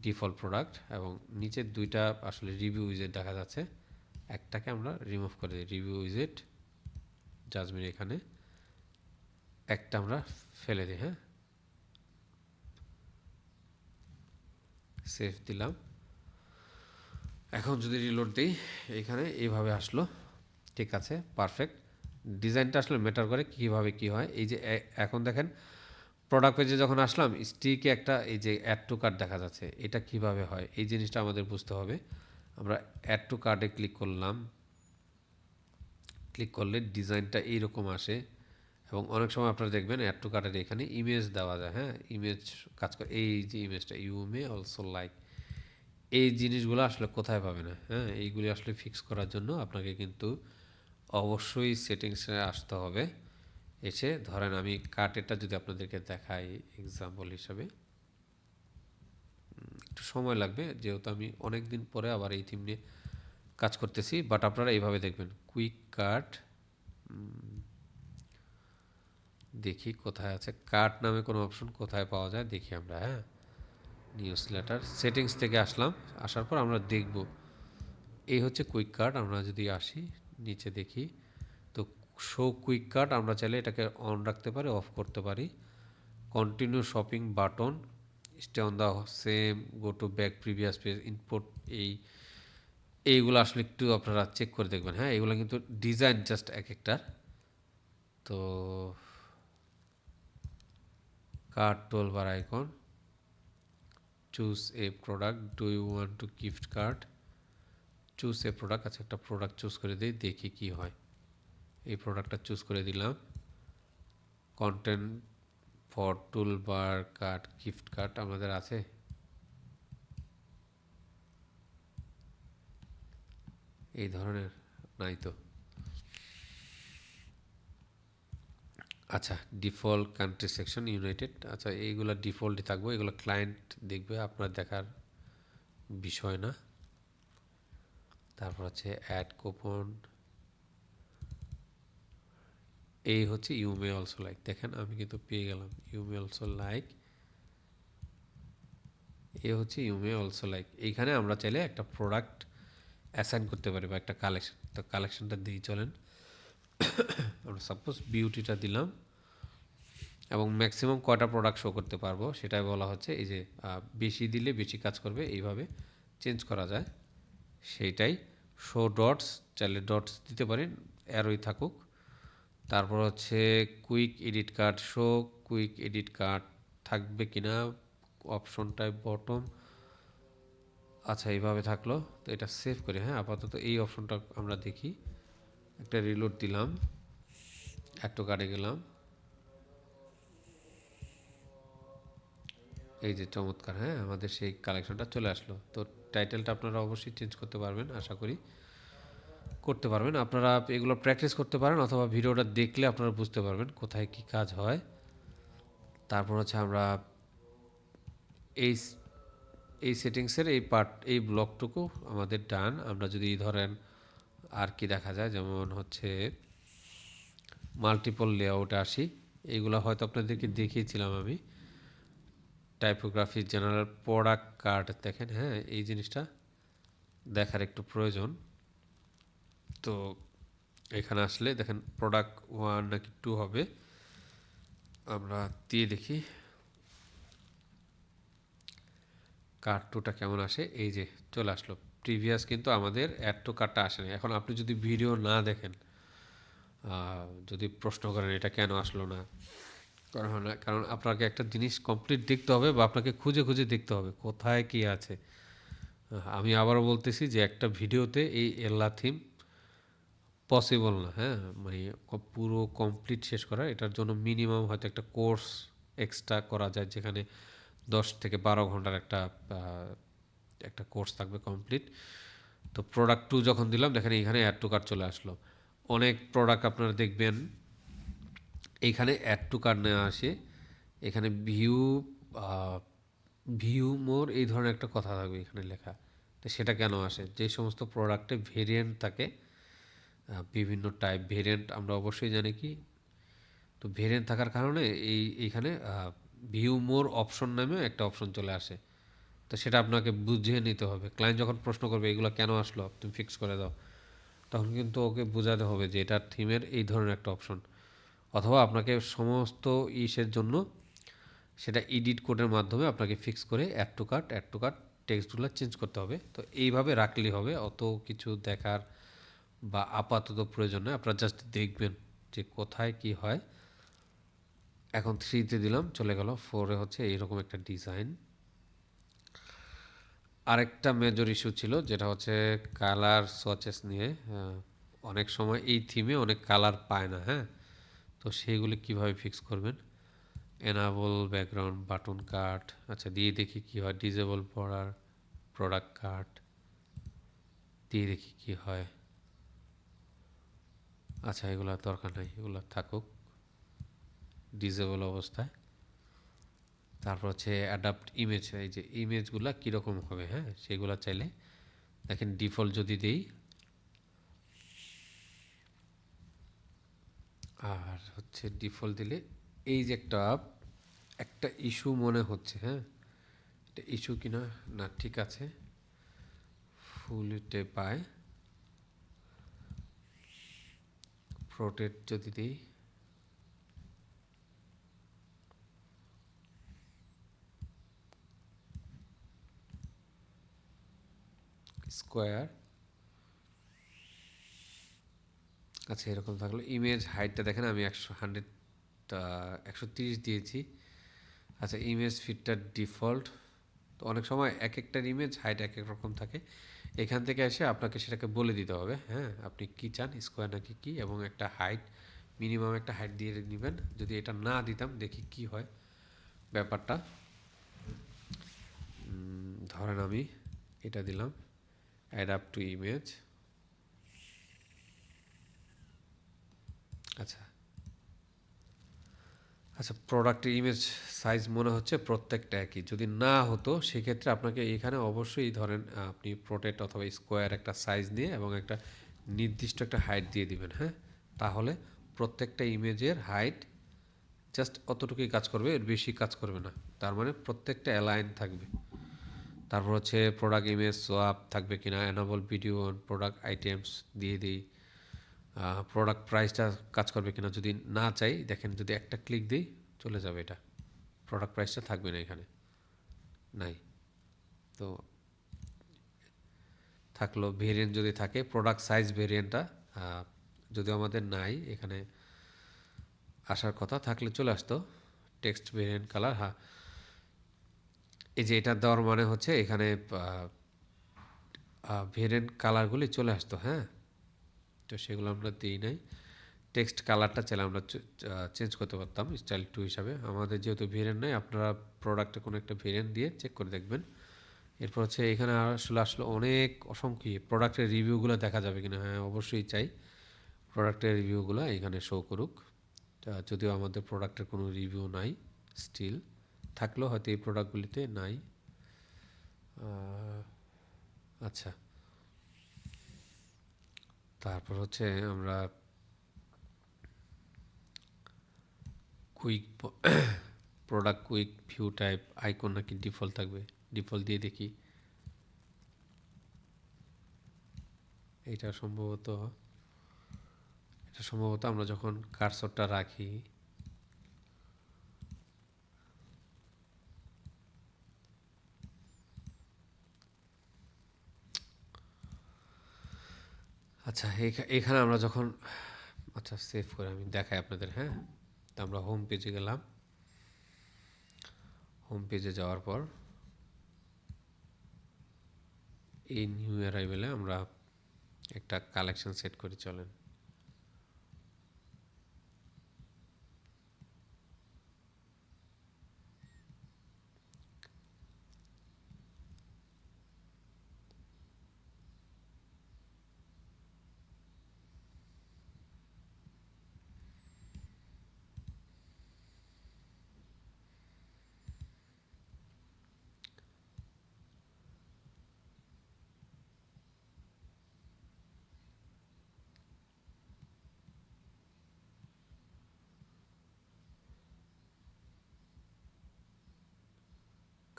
[SPEAKER 1] ডিফল্ট প্রোডাক্ট, এবং নিচের দুইটা আসলে রিভিউ উইজেট দেখা যাচ্ছে। একটাকে আমরা রিমুভ করে দিই, রিভিউ উইজেট জাজমেন্ট, এখানে একটা আমরা ফেলে দিই। হ্যাঁ, সেভ দিলাম। এখন যদি রিলোড দিই, এখানে এইভাবে আসলো। ঠিক আছে, পারফেক্ট। ডিজাইনটা আসলে ম্যাটার করে কীভাবে কী হয়। এই যে এখন দেখেন প্রোডাক্ট পেজে যখন আসলাম, স্টিকে একটা এই যে অ্যাড টু কার্ট দেখা যাচ্ছে, এটা কিভাবে হয় এই জিনিসটা আমাদের বুঝতে হবে। আমরা অ্যাড টু কার্টে ক্লিক করলাম, ক্লিক করলে ডিজাইনটা এইরকম আসে। এবং অনেক সময় আপনারা দেখবেন অ্যাড টু কার্টের এখানে ইমেজ দেওয়া যায়। হ্যাঁ, ইমেজ কাজ করে, এই যে ইমেজটা, ইউ মে অলসো লাইক, এই জিনিসগুলো আসলে কোথায় পাবে না। হ্যাঁ, এইগুলি আসলে ফিক্স করার জন্য আপনাকে কিন্তু অবশ্যই সেটিংসে আসতে হবে। এসে ধরেন আমি কার্টেরটা যদি আপনাদেরকে দেখাই এক্সাম্পল হিসাবে, একটু সময় লাগবে যেহেতু আমি অনেক দিন পরে আবার এই থিম নিয়ে কাজ করতেছি, বাট আপনারা এইভাবে দেখবেন কুইক কার্ট। দেখি কোথায় আছে কার্ট নামে কোনো অপশন, কোথায় পাওয়া যায় দেখি আমরা। হ্যাঁ, নিউজ লেটার সেটিংস থেকে আসলাম, আসার পর আমরা দেখব এই হচ্ছে কুইক কার্ট। আমরা যদি আসি নিচে দেখি, তো শো কুইক কার্ট আমরা চাইলে এটাকে অন রাখতে পারি, অফ করতে পারি। Continue shopping button, stay on the same, go to back previous page, input, এইগুলো আসলে একটু আপনারা চেক করে দেখবেন। হ্যাঁ, এগুলো কিন্তু ডিজাইন জাস্ট এক একটার। তো cart toolbar icon, choose a product, do you want to gift card, choose a product. আচ্ছা, একটা প্রোডাক্ট চুজ করে দিই, দেখি কি হয়। এই প্রোডাক্টটা চুজ করে দিলাম। Content for tool bar card, gift card আমাদের আছে, এই ধরনের নাই তো। আচ্ছা, ডিফল্ট কান্ট্রি সেকশন ইউনাইটেড, আচ্ছা এইগুলো ডিফল্টই থাকবে, এগুলো ক্লায়েন্ট দেখবে, আপনার দেখার বিষয় না। তারপর হচ্ছে অ্যাড কুপন, এই হচ্ছে ইউ মে অলসো লাইক। দেখেন আমি কিন্তু পেয়ে গেলাম ইউ মে অলসো লাইক, এ হচ্ছে ইউ মে অলসো লাইক। এইখানে আমরা চাইলে একটা প্রোডাক্ট অ্যাসাইন করতে পারি বা একটা কালেকশন। তো কালেকশনটা দিয়ে চলেন, আমরা সাপোজ বিউটিটা দিলাম, এবং ম্যাক্সিমাম কয়টা প্রোডাক্ট শো করতে পারবো সেটাই বলা হচ্ছে। এই যে বেশি দিলে বেশি কাজ করবে, এইভাবে চেঞ্জ করা যায় সেইটাই। শো ডটস, চাইলে ডটস দিতে পারেন, অ্যারোই থাকুক। তারপর হচ্ছে quick edit card, show quick edit card থাকবে কিনা অপশনটায় বটম। আচ্ছা, এইভাবে থাকলো, তো এটা সেভ করি। হ্যাঁ, আপাতত এই অপশনটা আমরা দেখি। একটা রিলোড দিলাম, একটু কার্ডে গেলাম, এই যে চমৎকার। হ্যাঁ, আমাদের সেই কালেকশনটা চলে আসলো। তো টাইটেলটা আপনারা অবশ্যই চেঞ্জ করতে পারবেন, আশা করি করতে পারবেন। আপনারা এগুলো প্র্যাকটিস করতে পারেন, অথবা ভিডিওটা দেখলে আপনারা বুঝতে পারবেন কোথায় কি কাজ হয়। তারপর হচ্ছে আমরা এই এই সেটিংসের এই পার্ট, এই ব্লকটুকু আমাদের ডান। আমরা যদি ধরেন আর কি দেখা যায়, যেমন হচ্ছে মাল্টিপল লেআউটে আসি, এইগুলো হয়তো আপনাদেরকে দেখিয়েছিলাম আমি। টাইপোগ্রাফি, জেনারেল, প্রোডাক্ট কার্ড, দেখেন। হ্যাঁ, এই জিনিসটা দেখার একটু প্রয়োজন। তো এখানে আসলে দেখেন প্রোডাক্ট 1 নাকি 2 হবে, আমরা দিয়ে দেখি কার্ট টুটা কেমন আসে। এই যে চলে আসলো, প্রিভিয়াস কিন্তু আমাদের অ্যাড টু কার্টটা আসেনি। এখন আপনি যদি ভিডিও না দেখেন, যদি প্রশ্ন করেন এটা কেন আসলো না, কারণ আপনাকে একটা জিনিস কমপ্লিট দেখতে হবে বা আপনাকে খুঁজে খুঁজে দেখতে হবে কোথায় কি আছে। আমি আবারও বলতেছি যে একটা ভিডিওতে এই এল্লা থিম পসিবল না, হ্যাঁ, মানে পুরো কমপ্লিট শেষ করা। এটার জন্য মিনিমাম হয়তো একটা কোর্স এক্সট্রা করা যায়, যেখানে 10 থেকে 12 ঘন্টার একটা কোর্স থাকবে কমপ্লিট। তো প্রোডাক্ট 2 যখন দিলাম দেখেন এইখানে অ্যাড টু কার্ট চলে আসলো। অনেক প্রোডাক্ট আপনারা দেখবেন এইখানে অ্যাড টু কার্ট নেওয়া আসে, এখানে ভিউ মোর এই ধরনের একটা কথা থাকবে এখানে লেখা। তো সেটা কেন আসে? যে সমস্ত প্রোডাক্টে ভেরিয়েন্ট থাকে, বিভিন্ন টাইপ ভেরিয়েন্ট আমরা অবশ্যই জানি কি, তো ভেরিয়েন্ট থাকার কারণে এইখানে ভিউ মোর অপশন নামে একটা অপশন চলে আসে। তো সেটা আপনাকে বুঝিয়ে নিতে হবে। ক্লায়েন্ট যখন প্রশ্ন করবে এগুলো কেন আসলো, তুমি ফিক্স করে দাও, তখন কিন্তু ওকে বোঝাতে হবে যে এটা থিমের এই ধরনের একটা অপশন। অথবা আপনাকে সমস্ত ইসের জন্য সেটা এডিট কোডের মাধ্যমে আপনাকে ফিক্স করে অ্যাড টু কার্ট টেক্সটগুলো চেঞ্জ করতে হবে। তো এইভাবে রাখলেই হবে, অত কিছু দেখার বা আপাতত প্রয়োজন নয়। আপনারা জাস্ট দেখবেন যে কোথায় কি হয়। এখন 3-তে দিলাম, চলে গেল। 4-এ হচ্ছে এইরকম একটা ডিজাইন। আরেকটা মেজর ইস্যু ছিল যেটা হচ্ছে কালার সোয়াচেস নিয়ে। অনেক সময় এই থিমে অনেক কালার পায় না, হ্যাঁ, তো সেইগুলি কিভাবে ফিক্স করবেন। এনাবল ব্যাকগ্রাউন্ড বাটন কাট, আচ্ছা দিয়ে দেখি কি হয়। ডিজেবল পড়ার প্রোডাক্ট কাট দিয়ে দেখি কি হয়। আচ্ছা এগুলো দরকার নাই, এগুলো থাকুক ডিজেবল অবস্থায়। তারপর হচ্ছে অ্যাডাপ্ট ইমেজ, এই যে ইমেজগুলো কীরকম হবে, হ্যাঁ, সেগুলো চাইলে দেখেন ডিফল্ট যদি দিই, আর হচ্ছে ডিফল্ট দিলে এই যে একটা একটা ইস্যু মনে হচ্ছে, হ্যাঁ, এটা ইস্যু কিনা না ঠিক আছে। ফুলতে পায় প্রোটেক্ট যদি দিই, স্কোয়ার, আচ্ছা এরকম থাকলো। ইমেজ হাইটটা দেখেন আমি 130 দিয়েছি। আচ্ছা ইমেজ ফিটটা ডিফল্ট। তো অনেক সময় এক একটার ইমেজ হাইট এক এক রকম থাকে, এখান থেকে এসে আপনাকে সেটাকে বলে দিতে হবে, হ্যাঁ, আপনি কি চান, স্কোয়ার নাকি কি, এবং একটা হাইট, মিনিমাম একটা হাইট দিয়ে নেবেন। যদি এটা না দিতাম দেখি কি হয় ব্যাপারটা। ধরেন আমি এটা দিলাম, অ্যাডাপ্ট টু ইমেজ। আচ্ছা আচ্ছা প্রোডাক্টের ইমেজ সাইজ মনে হচ্ছে প্রত্যেকটা একই। যদি না হতো সেক্ষেত্রে আপনাকে এখানে অবশ্যই ধরেন আপনি প্রোটেক্ট অথবা স্কোয়ার একটা সাইজ নিয়ে এবং একটা নির্দিষ্ট একটা হাইট দিয়ে দিবেন, হ্যাঁ, তাহলে প্রত্যেকটা ইমেজের হাইট জাস্ট অতটুকুই কাজ করবে, এর বেশি কাজ করবে না। তার মানে প্রত্যেকটা অ্যালাইন থাকবে। তারপর হচ্ছে প্রোডাক্ট ইমেজ সোয়াপ থাকবে কিনা, enable video on product items দিয়ে দিই। প্রোডাক্ট প্রাইসটা কাজ করবে কিনা, যদি না চাই দেখেন যদি একটা ক্লিক দিই চলে যাবে, এটা প্রোডাক্ট প্রাইসটা থাকবে না, এখানে নাই। তো থাকলো ভেরিয়েন্ট যদি থাকে, প্রোডাক্ট সাইজ ভেরিয়েন্টটা যদিও আমাদের নাই এখানে, আসার কথা থাকলে চলে আসতো। টেক্সট ভেরিয়েন্ট কালার, হ্যাঁ, এই যে এটা দেওয়ার মানে হচ্ছে এখানে ভেরিয়েন্ট কালারগুলি চলে আসতো, হ্যাঁ, তো সেগুলো আমরা দিই নাই। টেক্সট কালারটা চাইলে আমরা চেঞ্জ করতে পারতাম স্টাইল 2 হিসাবে। আমাদের যেহেতু ভেরিয়েন্ট নাই, আপনারা প্রোডাক্টে কোনো একটা ভেরিয়েন্ট দিয়ে চেক করে দেখবেন। এরপর হচ্ছে এখানে আসলে আসলে অনেক অসংখ্য প্রোডাক্টের রিভিউগুলো দেখা যাবে কিনা, হ্যাঁ অবশ্যই চাই প্রোডাক্টের রিভিউগুলো এখানে শো করুক। যদিও আমাদের প্রোডাক্টের কোনো রিভিউ নাই, স্টিল থাকলেও হয়তো এই প্রোডাক্টগুলিতে নাই। আচ্ছা তারপর হচ্ছে আমরা quick product quick view type icon নাকি ডিফল্ট থাকবে, ডিফল্ট দিয়ে দেখি। এটা সম্ভবত এটা সম্ভবত আমরা যখন কার্সরটা রাখি, আচ্ছা এখানে আমরা যখন, আচ্ছা সেভ করে আমি দেখাই আপনাদের, হ্যাঁ। তো আমরা হোম পেজে গেলাম, হোম পেজে যাওয়ার পর এই নিউ অ্যারাইভেলে আমরা একটা কালেকশন সেট করি, চলেন।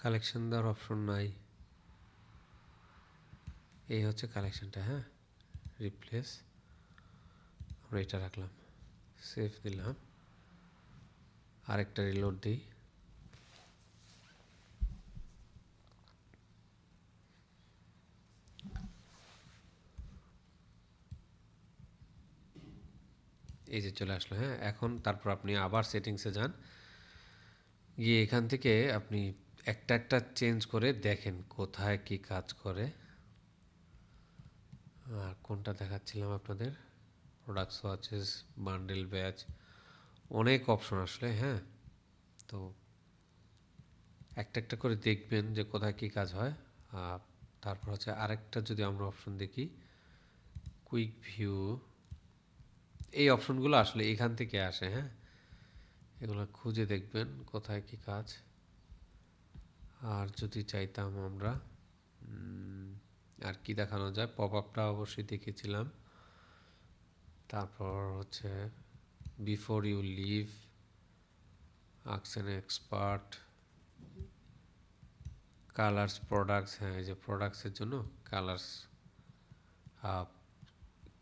[SPEAKER 1] কালেকশন দেওয়ার অপশন নাই, এই হচ্ছে কালেকশনটা, হ্যাঁ। রিপ্লেস, আমরা এটা রাখলাম, সেভ দিলাম, আরেকটা রিলোড দিই। এই যে চলে আসলো, হ্যাঁ। এখন তারপর আপনি আবার সেটিংসে যান, গিয়ে এখান থেকে আপনি একটা একটা চেঞ্জ করে দেখেন কোথায় কি কাজ করে। আর কোনটা দেখাচ্ছিলাম আপনাদের, প্রোডাক্ট সোয়াচেস, বান্ডেল ব্যাচ, অনেক অপশন আসলে, হ্যাঁ। তো একটা একটা করে দেখবেন যে কোথায় কি কাজ হয়। তারপর হচ্ছে আরেকটা যদি আমরা অপশন দেখি, কুইক ভিউ, এই অপশনগুলো আসলে এখান থেকে আসে, হ্যাঁ। এগুলো খুঁজে দেখবেন কোথায় কি কাজ। আর যদি চাইতাম আমরা আর কি দেখানো যায়, পপ আপটা অবশ্যই দেখেছিলাম। তারপর হচ্ছে before you leave, ask an expert, colours products, হ্যাঁ এই যে প্রোডাক্টসের জন্য কালার্স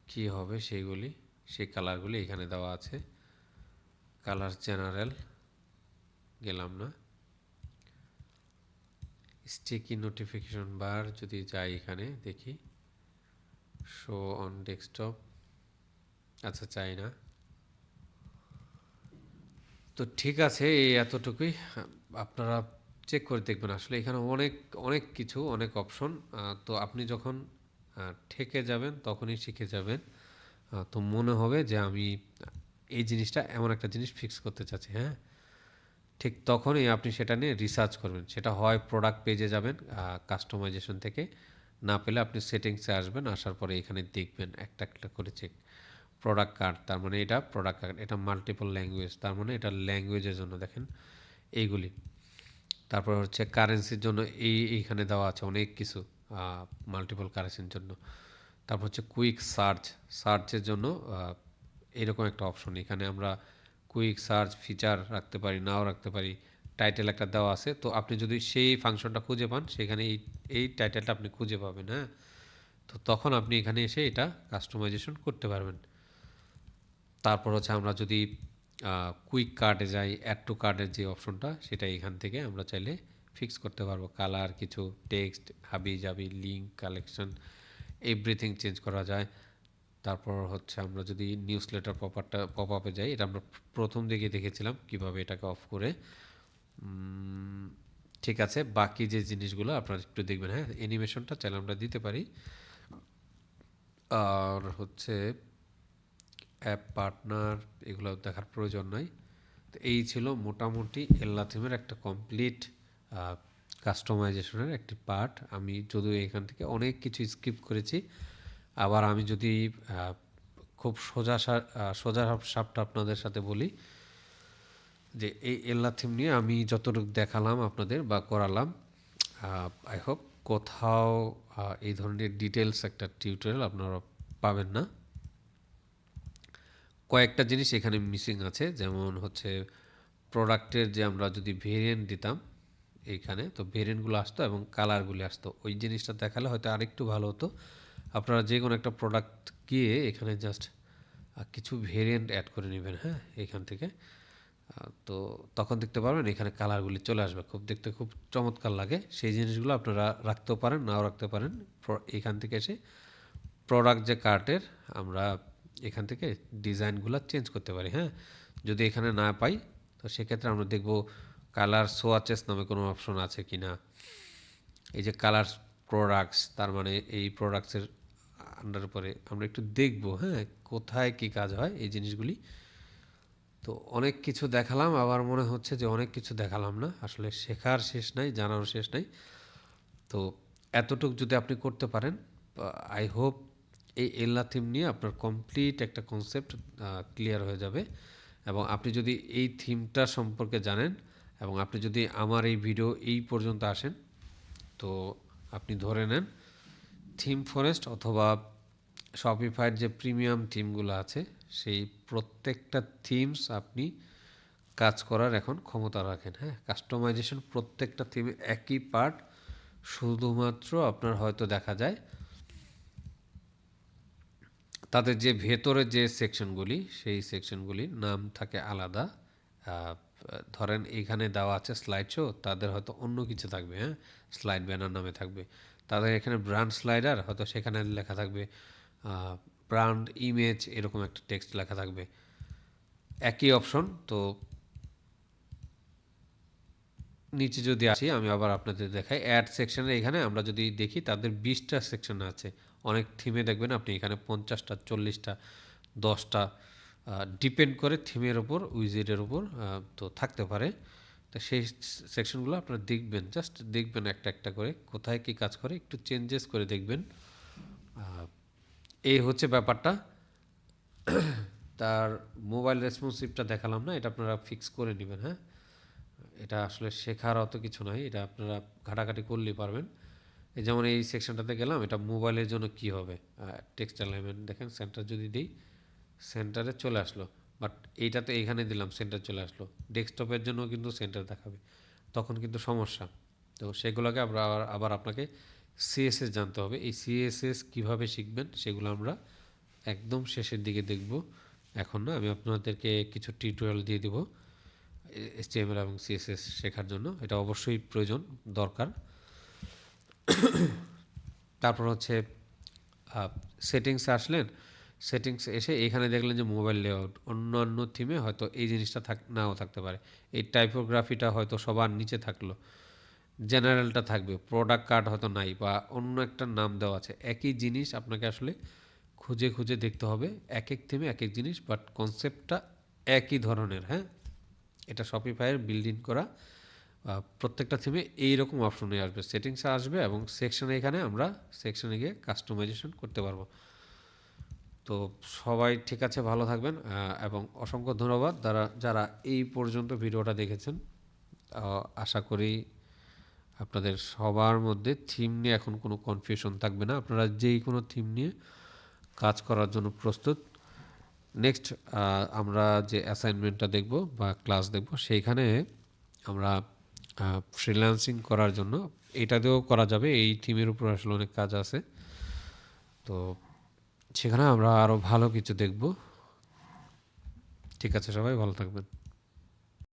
[SPEAKER 1] কি হবে সেইগুলি, সেই কালারগুলি এখানে দেওয়া আছে। কালার্স জেনারেল গেলাম না, স্টিকি নোটিফিকেশন বার যদি যাই এখানে দেখি, শো অন ডেস্কটপ, আচ্ছা চাই না। তো ঠিক আছে, এই এতটুকুই, আপনারা চেক করে দেখবেন। আসলে এখানে অনেক অনেক কিছু, অনেক অপশন। তো আপনি যখন ঠেকে যাবেন তখনই শিখে যাবেন। তো মনে হবে যে আমি এই জিনিসটা, এমন একটা জিনিস ফিক্স করতে চাচ্ছি, হ্যাঁ। ঠিক তখনই আপনি সেটা নিয়ে রিসার্চ করবেন। সেটা হয় প্রোডাক্ট পেজে যাবেন কাস্টমাইজেশন থেকে, না পেলে আপনি সেটিংসে আসবেন, আসার পরে এখানে দেখবেন একটা একটা করে চেক। প্রোডাক্ট কার্ড, তার মানে এটা প্রোডাক্ট কার্ড, এটা মাল্টিপল ল্যাঙ্গুয়েজ, তার মানে এটা ল্যাঙ্গুয়েজের জন্য দেখেন এইগুলি। তারপর হচ্ছে কারেন্সির জন্য এইখানে দেওয়া আছে অনেক কিছু, মাল্টিপল কারেন্সির জন্য। তারপর হচ্ছে কুইক সার্চ, সার্চের জন্য এরকম একটা অপশন, এখানে আমরা কুইক সার্চ ফিচার রাখতে পারি, নাও রাখতে পারি। টাইটেল একটা দেওয়া আছে, তো আপনি যদি সেই ফাংশনটা খুঁজে পান সেখানে এই টাইটেলটা আপনি খুঁজে পাবেন, হ্যাঁ। তো তখন আপনি এখানে এসে এটা কাস্টমাইজেশন করতে পারবেন। তারপর হচ্ছে আমরা যদি কুইক কার্ডে যাই, অ্যাড টু কার্ডের যে অপশনটা, সেটা এখান থেকে আমরা চাইলে ফিক্স করতে পারবো। কালার, কিছু টেক্সট, হাবি জাবি, লিঙ্ক, কালেকশন, এভরিথিং চেঞ্জ করা যায়। তারপর হচ্ছে আমরা যদি নিউজ লেটার পপ আপে যাই, এটা আমরা প্রথম দিকে দেখেছিলাম কিভাবে এটাকে অফ করে। ঠিক আছে, বাকি যে জিনিসগুলো আপনারা একটু দেখবেন, হ্যাঁ। অ্যানিমেশনটা চাইলে আমরা দিতে পারি। আর হচ্ছে অ্যাপ পার্টনার, এগুলো দেখার প্রয়োজন নাই। তো এই ছিল মোটামুটি এল্লা থিমের একটা কমপ্লিট কাস্টমাইজেশনের একটি পার্ট। আমি যদিও এখান থেকে অনেক কিছু স্কিপ করেছি, আবার আমি যদি খুব সোজা সাপটা আপনাদের সাথে বলি, যে এই এল্লা থিম নিয়ে আমি যতটুকু দেখালাম আপনাদের বা করালাম, আই হোপ কোথাও এই ধরনের ডিটেলস একটা টিউটোরিয়াল আপনারা পাবেন না। কয়েকটা জিনিস এখানে মিসিং আছে, যেমন হচ্ছে প্রোডাক্টের যে আমরা যদি ভেরিয়েন্ট দিতাম এইখানে, তো ভেরিয়েন্টগুলো আসতো এবং কালারগুলি আসতো, ওই জিনিসটা দেখালে হয়তো আরেকটু ভালো হতো। আপনারা যে কোনো একটা প্রোডাক্ট গিয়ে এখানে জাস্ট কিছু ভেরিয়েন্ট অ্যাড করে নেবেন, হ্যাঁ, এখান থেকে। তো তখন দেখতে পারবেন এখানে কালারগুলি চলে আসবে, খুব দেখতে খুব চমৎকার লাগে। সেই জিনিসগুলো আপনারা রাখতেও পারেন, নাও রাখতে পারেন। এখান থেকে এসে প্রোডাক্ট যে কার্টের আমরা এখান থেকে ডিজাইনগুলো চেঞ্জ করতে পারি, হ্যাঁ। যদি এখানে না পাই তো সেক্ষেত্রে আমরা দেখব কালার সোয়াচেস নামে কোনো অপশন আছে কি না। এই যে কালার প্রোডাক্টস, তার মানে এই প্রোডাক্টসের আন্ডার পরে আমরা একটু দেখব, হ্যাঁ, কোথায় কি কাজ হয় এই জিনিসগুলি। তো অনেক কিছু দেখালাম, আবার মনে হচ্ছে যে অনেক কিছু দেখালাম না, আসলে শেখার শেষ নাই, জানার শেষ নাই। তো এতটুক যদি আপনি করতে পারেন, আই হোপ এই এলনা থিম নিয়ে আপনার কমপ্লিট একটা কনসেপ্ট ক্লিয়ার হয়ে যাবে। এবং আপনি যদি এই থিমটা সম্পর্কে জানেন এবং আপনি যদি আমার এই ভিডিও এই পর্যন্ত আসেন, তো আপনি ধরে নেন থিম ফরেস্ট অথবা শপিফাইয়ের যে প্রিমিয়াম থিমগুলো আছে সেই প্রত্যেকটা থিমস আপনি কাজ করার এখন ক্ষমতা রাখেন, হ্যাঁ। কাস্টমাইজেশন প্রত্যেকটা থিমে একই পার্ট, শুধুমাত্র আপনার হয়তো দেখা যায় তাদের যে ভেতরে যে সেকশনগুলি সেই সেকশনগুলির নাম থাকে আলাদা। ধরেন এইখানে দেওয়া আছে স্লাইড শো, তাদের হয়তো অন্য কিছু থাকবে, হ্যাঁ, স্লাইড ব্যানার নামে থাকবে। তাদের এখানে ব্র্যান্ড স্লাইডার, হয়তো সেখানে লেখা থাকবে ব্র্যান্ড ইমেজ, এরকম একটা টেক্সট লেখা থাকবে, একই অপশন। তো নিচে যদি আসি আমি আবার আপনাদের দেখাই অ্যাড সেকশনে, এখানে আমরা যদি দেখি তাদের 20টা সেকশন আছে। অনেক থিমে দেখবেন আপনি এখানে 50টা, 40টা, 10টা, ডিপেন্ড করে থিমের ওপর, উইজেটের ওপর তো থাকতে পারে। তো সেই সেকশনগুলো আপনারা দেখবেন, জাস্ট দেখবেন একটা একটা করে কোথায় কি কাজ করে, একটু চেঞ্জেস করে দেখবেন। এই হচ্ছে ব্যাপারটা। তার মোবাইল রেসপন্সিভটা দেখালাম না, এটা আপনারা ফিক্স করে নেবেন, হ্যাঁ। এটা আসলে শেখার অত কিছু নয়, এটা আপনারা ঘাটাঘাটি করলেই পারবেন। এই যেমন এই সেকশনটাতে গেলাম, এটা মোবাইলের জন্য কি হবে, টেক্সট অ্যালাইনমেন্ট দেখেন, সেন্টার যদি দিই সেন্টারে চলে আসলো, বাট এইটাতে এখানে দিলাম সেন্টার চলে আসলো। ডেস্কটপের জন্য কিন্তু সেন্টার দেখাবে, তখন কিন্তু সমস্যা। তো সেগুলোকে আবার আপনাকে সিএসএস জানতে হবে। এই সিএসএস কিভাবে শিখবেন সেগুলো আমরা একদম শেষের দিকে দেখব, এখন না। আমি আপনাদেরকে কিছু টিউটোরিয়াল দিয়ে দিব এইচটিএমএল এবং সিএসএস শেখার জন্য, এটা অবশ্যই প্রয়োজন, দরকার। তারপর হচ্ছে সেটিংসে আসলেন, সেটিংস এসে এখানে দেখলেন যে মোবাইল লেআউট, অন্যান্য থিমে হয়তো এই জিনিসটা নাও থাকতে পারে। এই টাইপোগ্রাফিটা হয়তো সবার নিচে থাকলো, জেনারেলটা থাকবে, প্রোডাক্ট কার্ড হয়তো নাই বা অন্য একটা নাম দেওয়া আছে। একই জিনিস আপনাকে আসলে খুঁজে খুঁজে দেখতে হবে, এক এক থিমে এক এক জিনিস, বাট কনসেপ্টটা একই ধরনের, হ্যাঁ। এটা শপিফাইয়ের বিল্ড ইন করা, প্রত্যেকটা থিমে এইরকম অপশনে আসবে, সেটিংসে আসবে এবং সেকশনে, এখানে আমরা সেকশনে গিয়ে কাস্টমাইজেশন করতে পারবো। তো সবাই ঠিক আছে, ভালো থাকবেন, এবং অসংখ্য ধন্যবাদ যারা এই পর্যন্ত ভিডিওটা দেখেছেন। আশা করি আপনাদের সবার মধ্যে থিম নিয়ে এখন কোনো কনফিউশন থাকবে না, আপনারা যেই কোনো থিম নিয়ে কাজ করার জন্য প্রস্তুত। নেক্সট আমরা যে অ্যাসাইনমেন্টটা দেখব বা ক্লাস দেখব, সেইখানে আমরা ফ্রিল্যান্সিং করার জন্য এটা দিয়েও করা যাবে, এই থিমের উপর আসলে অনেক কাজ আছে। তো সেখানে আমরা আরও ভালো কিছু দেখব। ঠিক আছে, সবাই ভালো থাকবেন।